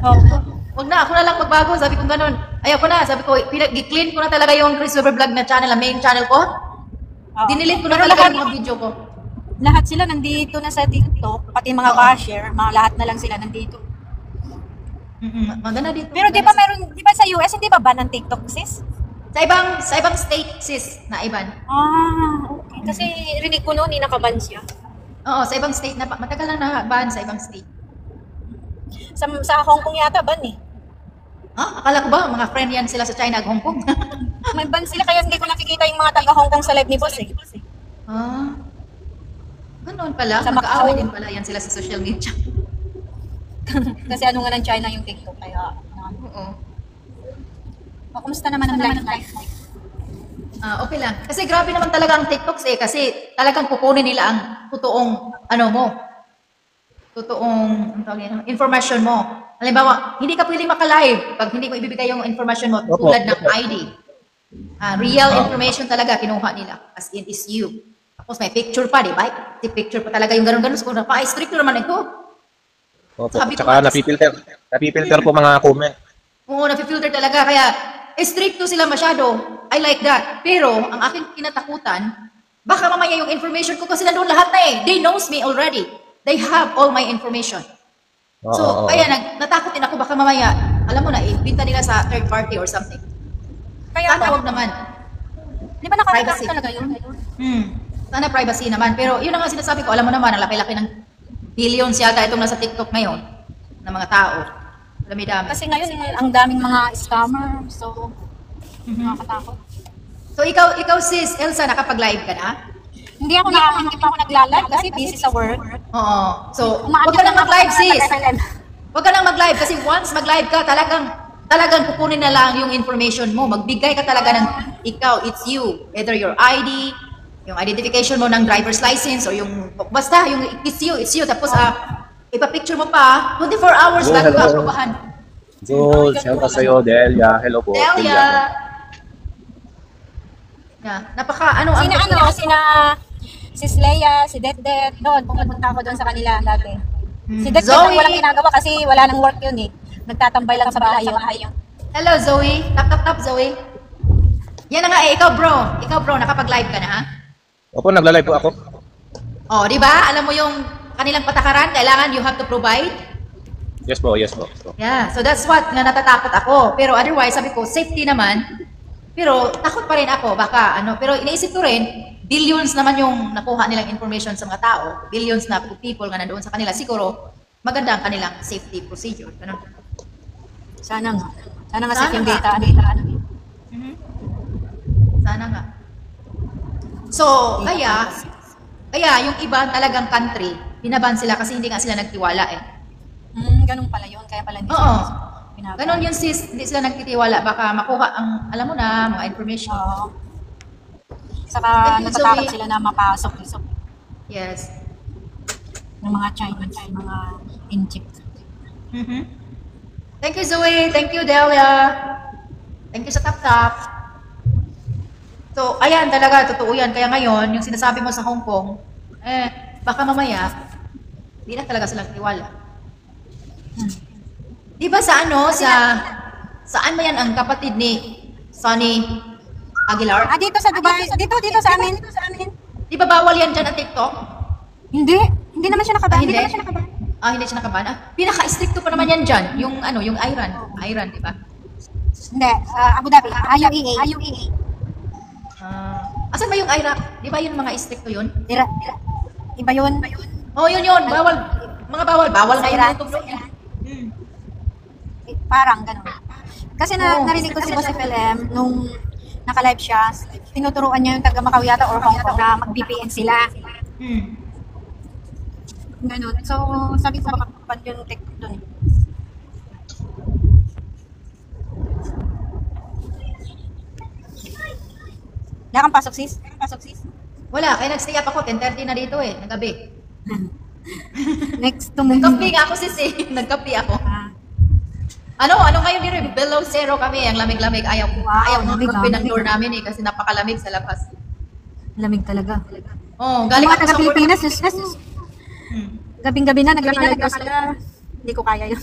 Oo. Wag na, ako na lang magbago. Sabi ko ganun. Ayaw ko na, sabi ko, i-clean ko na talaga yung Chris Weber Vlog na channel, ang main channel ko. Oo. Dinilit ko na Pero talaga lahat- yung mga video ko. Lahat sila nandito na sa TikTok, pati mga cashier, mga lahat na lang sila nandito. Maganda dito. Pero di ba meron, di ba sa US, hindi ba ban ng TikTok, sis? Sa ibang state, sis, na iban. Okay. Kasi rinig ko noon, nakaban siya. Oo, sa ibang state na, matagal na ban sa ibang state. Sa Hong Kong yata ban eh. Akala ko ba, mga friend yan sila sa China at Hong Kong? May ban sila, kaya hindi ko nakikita yung mga taga Hong Kong sa live ni boss eh. Ganoon pala, Sa magkaaway Macau. din pala yan sila sa social media. Kasi ano nga ng China yung TikTok, kaya Oo. kumusta naman ang life? Okay lang. Kasi grabe naman talaga ang TikToks kasi talagang kukunin nila ang totoong, totoong information mo. Halimbawa, hindi ka pwedeng maka-live pag hindi mo ibibigay yung information mo Opo. tulad ng ID. Real information talaga kinuha nila. As in is you. Tapos may picture pa, di ba? Si picture pa talaga yung ganun-ganun. So, napaka-strict naman ito. Opo. Sabi ko Tsaka nga, napipilter po mga comment. Oo, napi-filter talaga. Kaya, stricto sila masyado. I like that. Pero, ang aking kinatakutan, baka mamaya yung information ko kasi nandun lahat na eh. They knows me already. They have all my information. So, kaya natakot din ako baka mamaya, alam mo na, ibinta nila sa third party or something. Kaya Sana wag naman. di ba nakakita Privacy. talaga yun? Sana privacy naman. Pero yun ang nga sinasabi ko, alam mo naman, ang laki-laki ng billions yata itong nasa TikTok ngayon ng mga tao. Dami-dami. Kasi ngayon, ang daming mga scammer, so nakakatakot. So ikaw sis, Elsa, nakapag-live ka na? Hindi pa ako nagla-live kasi busy sa work. Oo. So, Umaandar huwag ka nang lang ako mag-live sa sis. FLM. Huwag ka nang mag-live kasi once mag-live ka, talagang kukunin na lang yung information mo. Magbigay ka talaga ng ikaw, it's you. Either your ID, yung identification mo ng driver's license, o yung, basta, yung it's you. Tapos, ipapicture mo pa, 24 hours bago ka aprobahan. So, shout out sa'yo, Delia. Hello po. Delia! Yeah, Sina si Leia, si Det, doon, pumunta ako doon sa kanila dati. Si Det Zoe! walang ginagawa kasi wala nang work yun eh. Nagtatambay lang sa bahay yun. Hello, Zoe. Tap, Zoe. Yan na nga ikaw bro, nakapag-live ka na ha? Opo, nagla-live po ako. Oh, di ba? Alam mo yung kanilang patakaran, kailangan you have to provide. Yes po. Yeah, so that's what na natatakot ako. Pero otherwise, sabi ko, safety naman. Pero takot pa rin ako, baka pero iniisip ko rin, billions naman yung nakuha nilang information sa mga tao, billions na people nga nandoon sa kanila, siguro maganda ang kanilang safety procedure. Ganun. Sana nga safe yung nga. data. Sana nga. So, kaya yung iba talagang country, binaban sila kasi hindi nga sila nagtiwala eh. Ganun pala yun, kaya pala hindi Oo. binaban. Ganon yun sis, hindi sila nagtitiwala. Baka makuha ang, alam mo na, mga information. Oo. Saka Thank you, natatakot Zoe. sila na mapasok Yes. ng mga Chinese, mga Egypt. Thank you, Zoe. Thank you, Delia. Thank you sa tap-tap. So, ayan talaga, totoo yan. Kaya ngayon, yung sinasabi mo sa Hong Kong, baka mamaya, hindi na talaga silang tiwala. Di ba saan mo yan ang kapatid ni Sonny Aguilar? Dito sa Dubai, dito sa amin. Di ba bawal yan dyan ang TikTok? Hindi naman siya nakaban. Hindi? Hindi naman siya nakaban. Hindi siya nakaban. Pinaka-stricto pa naman yan dyan. Yung Iran. Iran, di ba? Hindi, Abu Dhabi, IUEA. Asan ba yung Iraq? Di ba yun mga stricto yun? Iba yun. Oh, yun. Bawal. Mga bawal Sa na Iran. YouTube. Parang gano'n. Kasi narinig ko si Boss FLM nung naka-live siya, tinuturuan niya yung taga Macau yata or Hong Kong na mag-VPN sila. Ganun. So, sabi ko baka pan yung tech doon. Wala kang pasok, sis? Wala, kaya nag-stay up ako. 10:30 na dito ng gabi. Next to me. Nagkape nga ako sis Nagkape ako. Ano ngayon dito? Below zero kami. Ang lamig-lamig. Ayaw lamig, magkape ng lamig. door namin kasi napakalamig sa labas. Lamig talaga. Oh, galing Mga ako sa taga work. Pilipinas, gabing-gabi na, naglalalive sila. Hindi ko kaya yun.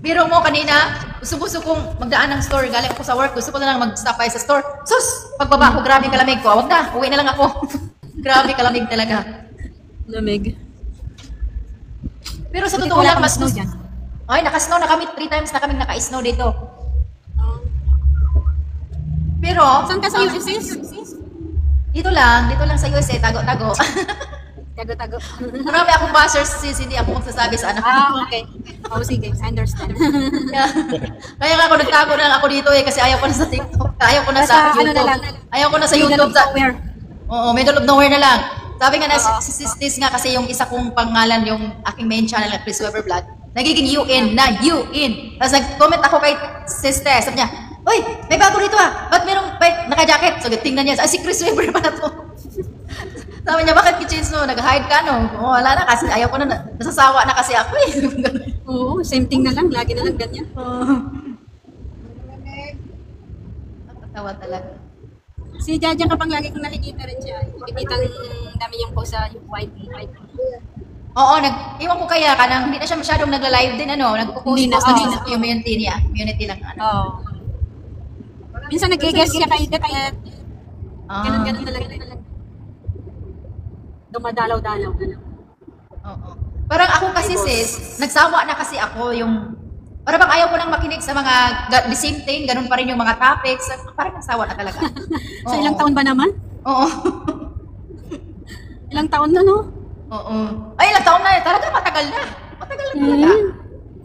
Biro mo kanina, gusto kong magdaan ng store. Galing ako sa work, gusto ko na lang mag-stop by sa store. Sus! Pagbaba ko, grabe kalamig ko. Wag na, uwi na lang ako. Grabe kalamig talaga. Lamig. Pero sa Buti totoo wala lang, kang mas snow dyan. Ay, naka-snow na kami. 3 times na kami naka-snow dito. Pero, Saan ka sa USS? dito lang sa USA, tago-tago. Tago-tago. Marami akong bashers sis, hindi ako magsasabi sa anak. Okay. Oh, sige. I understand. Kaya nga ako nagtago na lang ako dito kasi ayaw ko na sa TikTok. Ayaw ko na Basta sa ano YouTube. na lang. Ayaw ko na sa Middle YouTube. of nowhere. Oo, middle of nowhere na lang. Sabi nga na Oo. si Sis nga kasi yung isa kong pangalan, yung aking main channel na Chris Weber Vlog, nagiging UN na UN. Tapos nag-comment ako kay Sister. Sabi niya, "Uy, may bago dito ah. Ba't merong naka-jacket?" So tingnan niya, si Chris Weber pala to. Sabi niya, "Bakit ki-change mo? Nag-hide ka no?" Oh, wala na kasi ayaw ko na, nasasawa na kasi ako eh. Oo, same thing na lang. Lagi na lang ganyan. Nakakatawa talaga. Si Jaja kapag lagi kong nakikita rin siya. Nakikita dami yung post sa white. Oo, iwan ko kaya ka nang hindi na siya masyadong nagla-live din ano, Hindi na, nagpo-post na din oo. sa community niya. Community lang ano. Oo. Minsan nag-guess siya kay kaya Ah, ganun na lang. Dumadalaw-dalaw. oo. Parang ako kasi sis, nagsawa na kasi ako yung para bang ayaw ko nang makinig sa mga the same thing, ganun pa rin yung mga topics. Parang nagsawa na talaga. Sa ilang taon ba naman? Oo. Ilang taon na, no? Oo. Ay, ilang taon na eh. Talaga matagal na. Matagal na talaga.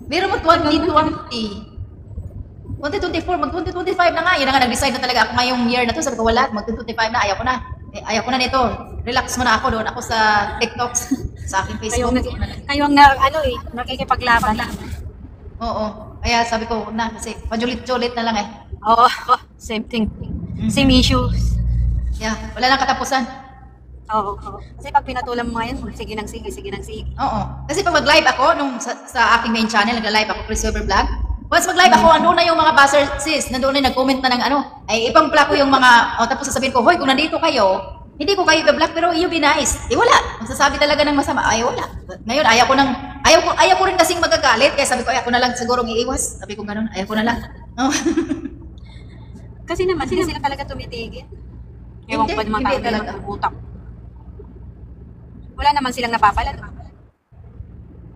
Meron mo 2024, mag-2025 na nga. Yun na nga, nag-decide na talaga ako ngayong year na to. Sabi ko, wala, mag-2025 na, ayaw ko na. Ayaw ko na nito. Relax muna ako doon. Ako sa TikTok, sa aking Facebook. Kayo ang nakikipaglaban. Oo. Kaya sabi ko, na, kasi pajulit-julit na lang eh. Oo, same thing. Same issues. Yeah, wala lang katapusan. Oo. Kasi pag pinatulan mo yan, sige nang sige. Oo. Kasi pag mag-live ako, nung sa aking main channel, nag-live ako, Chris Weber Vlog. Once mag-live ako, andun na yung mga buzzer sis, nandoon na nag-comment na ng ano, ay ipang plug ko yung mga, tapos sasabihin ko, hoy, kung nandito kayo, hindi ko kayo i-block, pero you be nice. Eh wala, magsasabi talaga ng masama, ay wala. Ngayon, ayaw ko rin kasing magagalit, kaya sabi ko, ay ako na lang siguro iiwas. Sabi ko ganun, ayaw ko na lang. Oh. Kasi naman, hindi sila talaga tumitigil. Ewan ko ba naman Hindi tayo talaga. ng utak. Wala naman silang napapala.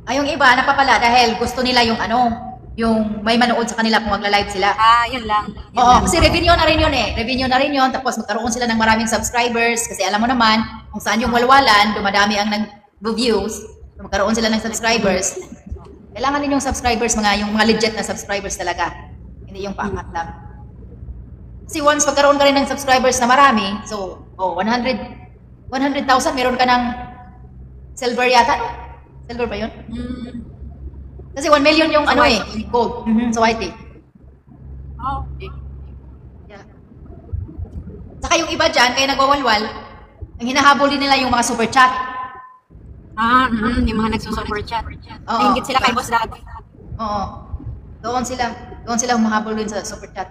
Ay, yung iba, napapala dahil gusto nila yung ano, yung may manood sa kanila kung magla-live sila. Yun lang. Oo, kasi revenue na rin yun eh. Revenue na rin yun. Tapos magkaroon sila ng maraming subscribers. Kasi alam mo naman, kung saan yung walwalan, dumadami ang nag-views. Magkaroon sila ng subscribers. Kailangan din yung subscribers, yung mga legit na subscribers talaga. Hindi yung paangat lang. Kasi once magkaroon ka rin ng subscribers na marami, so, 100,000, meron ka ng silver yata. No? Silver ba yun? Kasi 1 million yung Sa ano white. eh, gold. Sa white eh. Okay. Yeah. Saka yung iba dyan, kaya nagwawalwal, ang hinahabol din nila yung mga super chat. Yung mga nagsusuper chat. Oo. Nainggit sila kay Boss Dad. Oo. Doon sila humahabol din sa super chat.